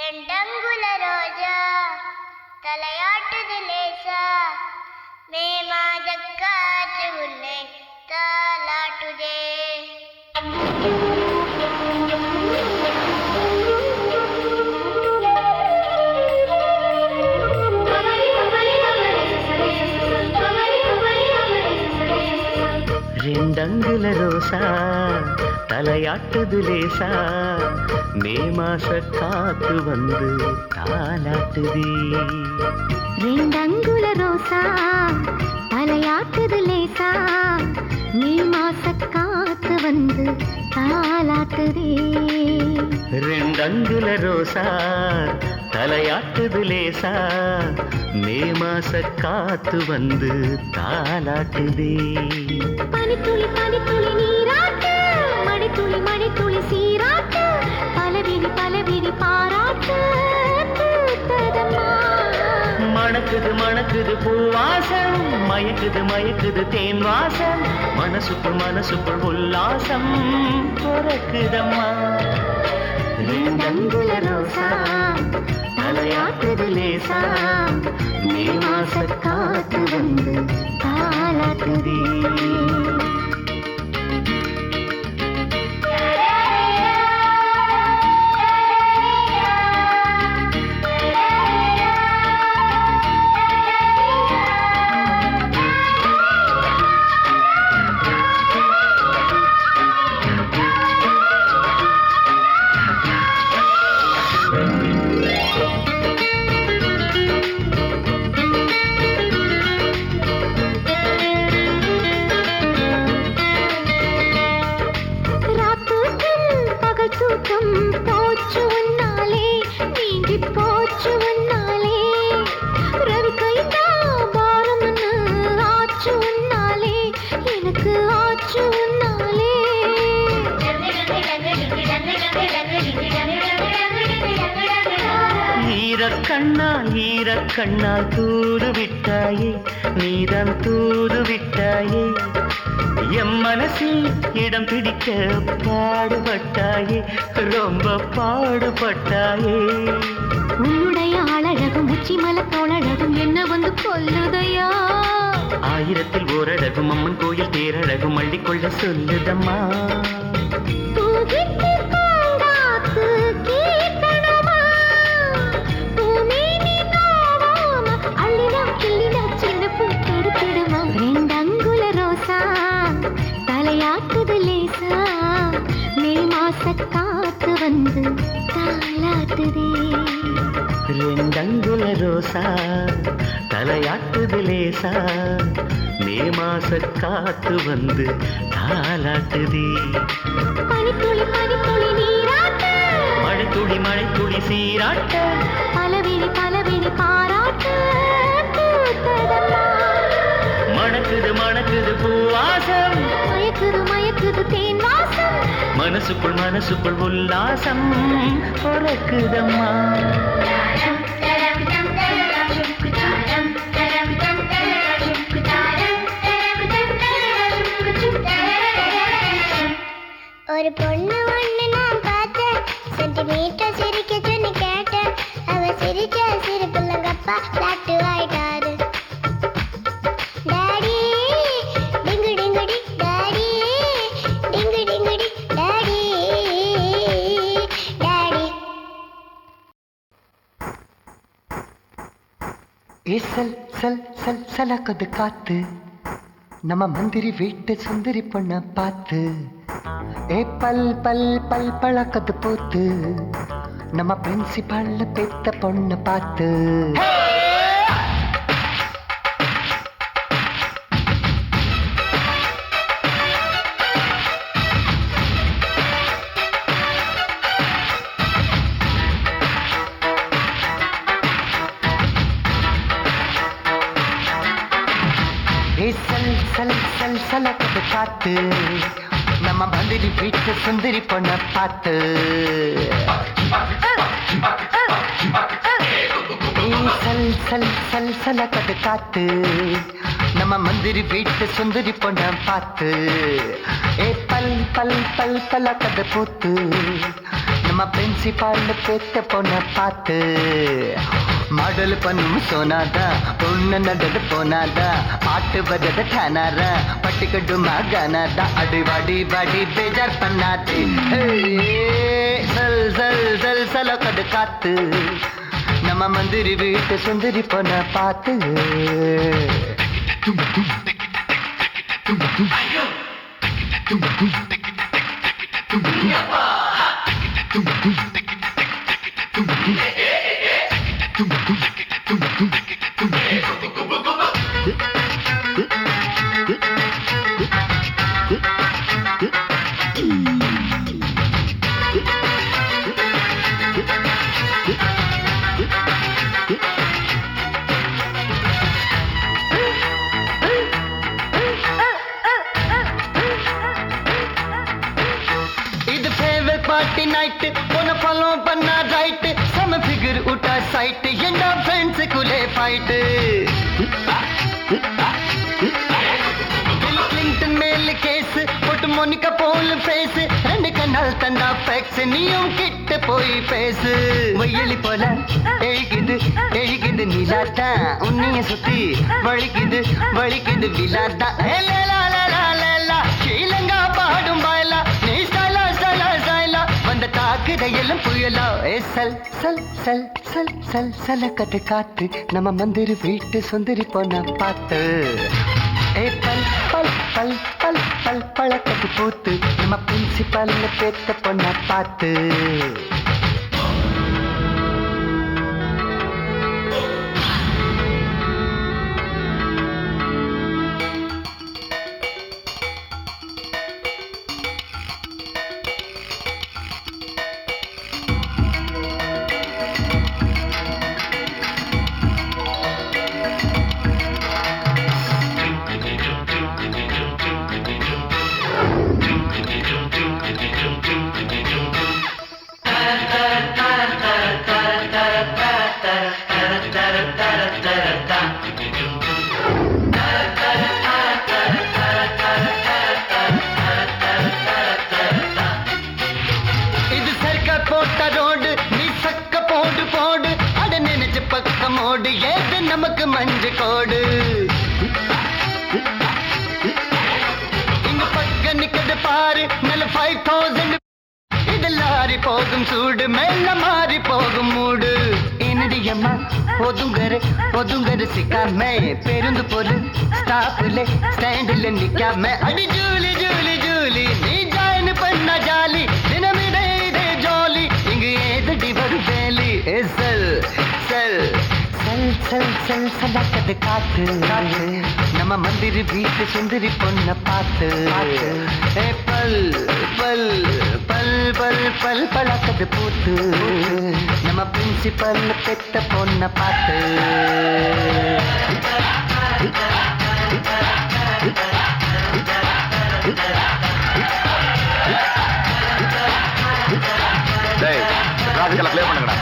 ரெண்டங்குல ரோஜா தலையாட்டுது லேசா மே மாதக்காற்று உள்ளே தாலாட்டுதே. ரெண்டங்குல ரோசா தலையாட்டுது லேசா மே மாச காத்து வந்து தாலாட்டுதே. ரெண்டங்குல ரோசா தலையாட்டுது லேசா மே மாச காத்து வந்து தாலாட்டுதே. ரெண்டங்குல ரோசா தலையாட்டுது லேசா மே மாச காத்து வந்து தாலாட்டுதே. பனித்துளி பனித்துளி நீராட்டு மழைத்துளி மழைத்துளி சீராட்டு பலவிழி பலவிழி பாராட்டு பூத்ததம்மா. மணக்குது மணக்குது பூவாசம் மயக்குது மயக்குது தேன் வாசம் மனசுக்குள் மனசுக்குள் உல்லாசம் பிறக்குதம்மா. ரெண்டங்குல ரோசா தலையாட்டுது லேசா மே மாச காத்து வந்து தாலாட்டுதே. போச்சு உன்னாலே நீங்கி போச்சு உன்னாலே ரவி கைதா பாரம்னு ஆச்சு உன்னாலே எனக்கு ஆச்சு உன்னாலே. ஈரக்கண்ணால் தூது விட்டாயே நீதான் தூது விட்டாயே எம் மனசில் இடம் பிடிக்க பாடுபட்டாயே ரொம்ப பாடுபட்டாயே. உன்னுடைய ஆளழகும் உச்சி மலத்தோழகும் என்ன வந்து கொல்லுதையா. ஆயிரத்தில் ஓரழகும் அம்மன் கோயில் தேரழகும் அள்ளிக்கொள்ள சொல்லுதம்மா. ரெண்டங்குல ரோசா தலையாட்டுது லேசா மே மாச காத்து வந்து தாலாட்டுதே. ரெண்டங்குல ரோசா தலையாட்டுது லேசா மே மாச காத்து வந்து தாலாட்டுதே. பனித்துளி பனித்துளி நீராட்டு மழைத்துளி மழைத்துளி சீராட்ட பலவிழி பலவிழி பாராட்டு பூத்ததம்மா. மணக்குது மணக்குது பூவாசம் மயக்குது மயக்குது தேன் வாசம் மனசுக்குள் மனசுக்குள் உல்லாசம் பிறக்குதம்மா. ஒரு பொண்ணு ஒண்ணு நான் பார்த்தேன் சென்டிமீட்டர் சிரிக்க சொன்னு கேட்டேன் அவ சிரிச்ச சிரிப்புலங்கப்பா பிளாட்டு ஆயிட்டாரு. டாடி டிங்கு டிங்குடி டாடி டிங்கு டிங்குடி டாடி டாடி. சல் சல் சல் சலக்கது காத்து நம்ம மந்திரி வீட்டு சுந்தரி பொண்ண பார்த்து பல் பல் பல் பழக்கது போத்து நம்ம பிரின்சிபால் பெத்த பொண்ண பார்த்து. சல் சல் சல் சலக்கது காத்து நம்ம மந்திரி வீட்டு சுந்தரி பொண்ண பார்த்து. சல் சல் சல் சலக்கது காத்து நம்ம மந்திரி வீட்டு சுந்தரி பொண்ண பார்த்து. பல் பல் பல் பலக்கது பூத்து நம்ம நம்ம பிரின்சிபால் பேத்த பொண்ண பார்த்து மாடல் பண்ணும் சோனாதா பொண்ணு நடந்து போனாதா பாட்டு பதத டானாரா பட்டிக்கட்டுமா கானாதா அடி வாடி வாடி பேஜார் பண்ணாது சல் சல் சல் சல கடு காத்து நம்ம மந்திரி வீட்டு சுந்தரி பொண்ண பார்த்து पार्टी नाइट उन फॉलो बनना राइट सम फिगर उठा साइट एंडा फ्रेंड्स कुले fight Bill Clinton mail case put Monica poll face ரெண்டு கண்ணால் தந்தா ஃபேக்ஸ் நீயும் கிட்ட போய் பேசு வயலி போல எழுகுது நிலாட்டா உன்னைய சுத்தி வலிக்குது விலாட்டா லேலா லேலா லேலா ஸ்ரீலங்கா பாடும் பாயலா நீ ஸ்டைலா வந்த தாக்குதையெல்லாம் புயலா சல் சல் சல் சல் சல் சல கட்டு காத்து நம்ம மந்திரி வீட்டு சுந்தரி பொண்ண பார்த்து பல் பல் பல் பல் பல் பழக்கத்து பூத்து நம்ம பிரின்சிபல் பேத்த பொண்ண பார்த்து நமக்கு மஞ்சு கோடு இங்க பக்க நிக்கது பாரு நல்ல 5000 இது லாரி போகும் சூடு மெல்ல மாறி போகும் மூடு என்னடியம்மா ஒதுங்கரு சிக்காம பேருந்து போது ஸ்டாப்ல ஸ்டாண்ட்ல நிக்காம அடி ஜூலி ஜூலி ஜூலி நீ ஜாயின் பண்ண ஜாலி தினமிடே இதே ஜாலி இங்க ஏதடி வரும் வேலி செல் செல் சல் சல் சலாக்கது காத்து நம்ம மந்திரி வீட்டு சுந்தரி பொண்ண பார்த்து பல் பல் பல் பல் பல் பழக்கது பூத்து நம்ம பிரின்சிபல் பெத்த பொண்ண பார்த்து ப்ளே பண்ணுங்கடா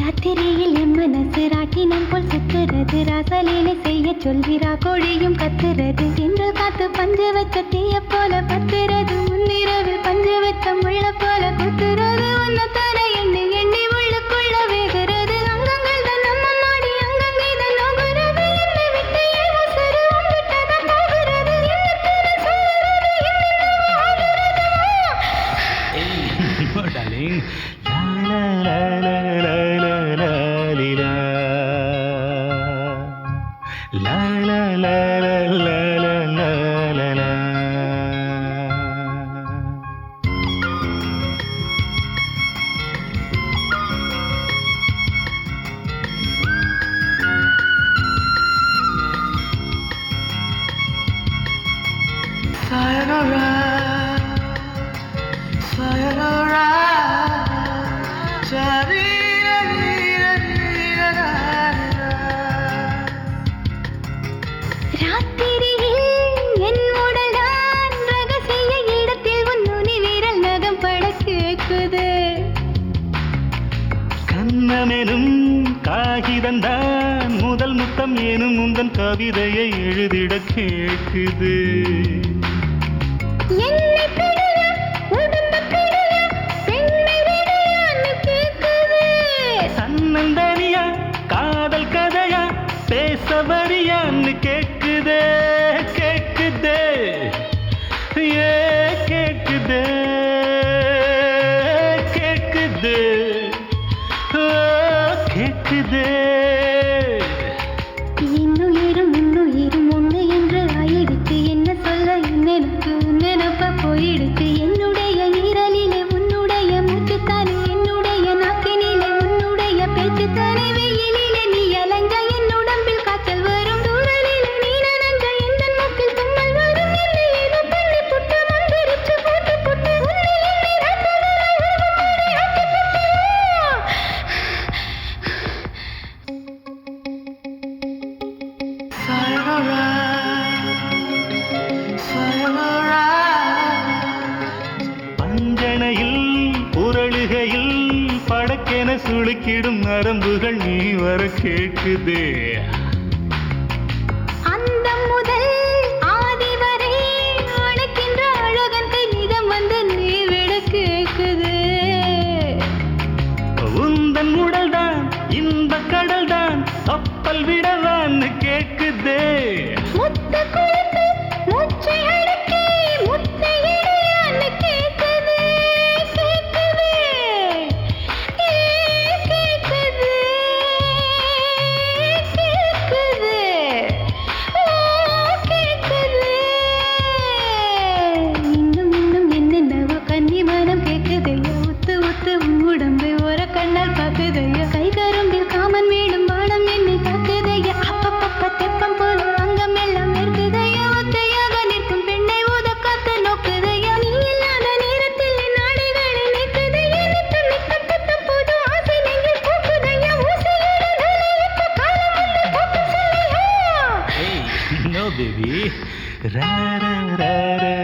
ராத்திரியில் என் மனசு ராட்டினம் சொல்கிறா கோழியும் கத்துறது என்று காத்து பஞ்சு வச்ச தீய போல பத்துறது முன்னிரவு பஞ்சு வச்ச முள்ள போல குத்துறது உன்னத்தானே எண்ணி எண்ணி உள்ளுக்குள்ள வேகிறது அங்கங்கள் தான் நம்ம மாடி அங்கங்கே தான் நோகுறது என்னை விட்டு ஏதோ சரு உங்கிட்டதான் போகிறது என்னத்தானே சொல்கிறது என்னென்னவோ ஆகிறது டார்லிங் லா லா லா லா லா லா லீலா லா லா லா லா லா லா லா லா. Sayonara, sayonara, ராத்திரியில் என் உடல்தான் ரகசிய இடத்தில் உன் நுனி விரல் நகம் பட கேக்குது கண்ணமெனும் காகிதந்தான் முதல் முத்தம் எனும் முந்தன் கவிதையை எழுதிட கேட்குது என்னை பிடியா உடம்பு பிடியா பெண்ணை விடையான்னு கேக்குது சன்னந்தனியா காதல் கதையா பேச வரியான்னு கேட்குதே கேட்குதே ஏ கேட்குதே கேட்குதே ஓ கேட்குதே இன்னுயிரும் முன்னுயிரும் ஒன்று என்று ஆயிடுச்சு என்ன சொல்ல எனக்கு நினப்ப போயிடுச்சு என்னுடைய ஈரலிலே உன்னுடைய மூச்சுத்தானே என்னுடைய நாக்கினிலே உன்னுடைய பேச்சுத்தானே வெயிலிலே நீ அலைஞ்ச என் உடம்பில் காய்ச்சல் வரும் தூரலிலே நீ நனைஞ்ச எந்த மூக்கில் தும்மல் வரும் என்னை ஏதோ பண்ணி புட்டு மந்திரிச்சு போட்டு புட்டு உன்னை என்னை ராத்திரில உறவு மாறி ஆக்கி புட்டு sayonara sayonara பஞ்சனையில் புரளுகையில் படக்கென சுளுக்கிடும் நரம்புகள் நீ வர கேட்குதே அந்த முதல் ஆதி வரை அழைக்கின்ற அழகன் கை நிதம் வந்து நீ விட கேக்குது உந்தன் உடல்தான் இந்த கடல்தான் கப்பல் விடவான்னு கேட்குதே முத்த குளித்து மூச்சை அடக்கி முத்தை இடையான்னு கேக்குது கேக்குது கேக்குது கேக்குது ஓ கேக்குது இன்னும் இன்னும் என்னென்னவோ கன்னி மனம் கேக்குதையா உத்து உத்து உடம்பை ஒரு கண்ணால் பார்க்குதையா கை கரும்பில் காமன் வீடும் வானம் என்னை தாக்குதையா அப்பப்பப்ப தெப்பம் போல அங்கம் எல்லாம் இருக்குதையா ஒத்தையாக நிற்கும் பெண்ணை ஊதக்காத்து நோக்குதையா நீ இல்லாத நேரத்தில் என் நாடுகளை நிற்குதையா நித்தம் நித்தம் புத்தம் புது ஆசை நெஞ்சில் பூக்குதையா ஊசியிட இப்ப காலம் வந்து போக்கு சொல்லையா no baby ra ra ra ra